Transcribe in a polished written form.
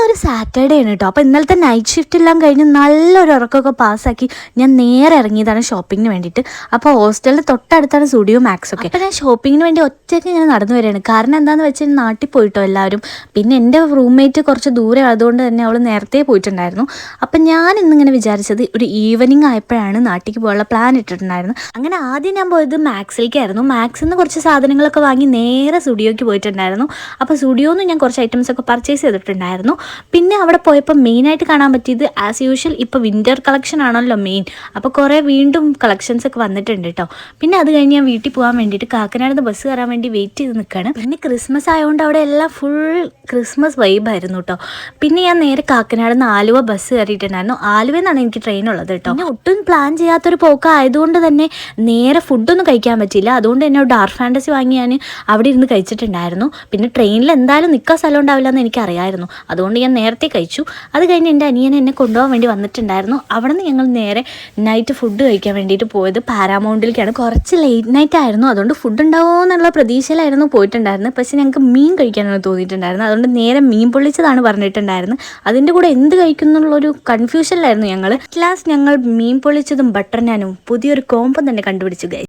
ഇന്നൊരു സാറ്റർഡേ ആണ് കേട്ടോ. അപ്പോൾ ഇന്നലത്തെ നൈറ്റ് ഷിഫ്റ്റ് എല്ലാം കഴിഞ്ഞ് നല്ലൊരു ഉറക്കമൊക്കെ പാസ്സാക്കി ഞാൻ നേരെ ഇറങ്ങിയതാണ് ഷോപ്പിങ്ങിന് വേണ്ടിയിട്ട്. അപ്പോൾ ഹോസ്റ്റലിൽ തൊട്ടടുത്താണ് സ്റ്റുഡിയോ മാക്സ് ഒക്കെ. അപ്പോൾ ഞാൻ ഷോപ്പിങ്ങിന് വേണ്ടി ഒറ്റയ്ക്ക് ഇങ്ങനെ നടന്നു വരികയാണ്. കാരണം എന്താണെന്ന് വെച്ചാൽ നാട്ടിൽ പോയിട്ടോ എല്ലാവരും. പിന്നെ എൻ്റെ റൂംമേറ്റ് കുറച്ച് ദൂരെ ആയതുകൊണ്ട് തന്നെ അവൾ നേരത്തെ പോയിട്ടുണ്ടായിരുന്നു. അപ്പം ഞാൻ ഇന്നിങ്ങനെ വിചാരിച്ചത് ഒരു ഈവനിങ് ആയപ്പോഴാണ് നാട്ടിലേക്ക് പോകാനുള്ള പ്ലാൻ ഇട്ടിട്ടുണ്ടായിരുന്നു. അങ്ങനെ ആദ്യം ഞാൻ പോയത് മാക്സിലേക്കായിരുന്നു. മാക്സിൽ നിന്ന് കുറച്ച് സാധനങ്ങളൊക്കെ വാങ്ങി നേരെ സ്റ്റുഡിയോയ്ക്ക് പോയിട്ടുണ്ടായിരുന്നു. അപ്പോൾ സ്റ്റുഡിയോയിൽ നിന്ന് ഞാൻ കുറച്ച് ഐറ്റംസ് ഒക്കെ പർച്ചേസ് ചെയ്തിട്ടുണ്ടായിരുന്നു. പിന്നെ അവിടെ പോയപ്പോൾ മെയിനായിട്ട് കാണാൻ പറ്റിയത് ആസ് യൂഷ്വൽ ഇപ്പോൾ വിൻ്റർ കളക്ഷൻ ആണല്ലോ മെയിൻ. അപ്പോൾ കുറേ വീണ്ടും കളക്ഷൻസ് ഒക്കെ വന്നിട്ടുണ്ട് കേട്ടോ. പിന്നെ അത് കഴിഞ്ഞ് ഞാൻ വീട്ടിൽ പോകാൻ വേണ്ടിയിട്ട് കാക്കനാട് ബസ് കയറാൻ വേണ്ടി വെയിറ്റ് ചെയ്ത് നിൽക്കുകയാണ്. പിന്നെ ക്രിസ്മസ് ആയതുകൊണ്ട് അവിടെ എല്ലാം ഫുൾ ക്രിസ്മസ് വൈബായിരുന്നു കേട്ടോ. പിന്നെ ഞാൻ നേരെ കാക്കനാട് നിന്ന് ആലുവ ബസ് കയറിയിട്ടുണ്ടായിരുന്നു. ആലുവയിൽ നിന്നാണ് എനിക്ക് ട്രെയിൻ ഉള്ളത് കേട്ടോ. പിന്നെ ഒട്ടും പ്ലാൻ ചെയ്യാത്തൊരു പോക്കായതുകൊണ്ട് തന്നെ നേരെ ഫുഡൊന്നും കഴിക്കാൻ പറ്റില്ല. അതുകൊണ്ട് തന്നെ ഡാർക്ക് ഫാൻറ്റസി വാങ്ങി ഞാൻ അവിടെ ഇരുന്ന് കഴിച്ചിട്ടുണ്ടായിരുന്നു. പിന്നെ ട്രെയിനിൽ എന്തായാലും നിൽക്കാൻ സ്ഥലം ഉണ്ടാവില്ല എന്ന് എനിക്കറിയായിരുന്നു. അതുകൊണ്ട് ഞാൻ നേരത്തെ കഴിച്ചു. അത് കഴിഞ്ഞ് എൻ്റെ അനിയൻ എന്നെ കൊണ്ടുപോകാൻ വേണ്ടി വന്നിട്ടുണ്ടായിരുന്നു. അവിടെ നിന്ന് ഞങ്ങൾ നേരെ നൈറ്റ് ഫുഡ് കഴിക്കാൻ വേണ്ടിയിട്ട് പോയത് പാരാമൗണ്ടിലേക്കാണ്. കുറച്ച് ലേറ്റ് നൈറ്റ് ആയിരുന്നു. അതുകൊണ്ട് ഫുഡ് ഉണ്ടാവുമോ എന്നുള്ള പ്രതീക്ഷയിലായിരുന്നു പോയിട്ടുണ്ടായിരുന്നത്. പക്ഷേ ഞങ്ങൾക്ക് മീൻ കഴിക്കാനാണ് തോന്നിയിട്ടുണ്ടായിരുന്നത്. അതുകൊണ്ട് നേരെ മീൻ പൊള്ളിച്ചതാണ് പറഞ്ഞിട്ടുണ്ടായിരുന്നത്. അതിൻ്റെ കൂടെ എന്ത് കഴിക്കും എന്നുള്ളൊരു കൺഫ്യൂഷനിലായിരുന്നു ഞങ്ങൾ. ലാസ്റ്റ് ഞങ്ങൾ മീൻ പൊള്ളിച്ചതും ബട്ടർ നാനും പുതിയൊരു കോംബോ തന്നെ കണ്ടുപിടിച്ചു.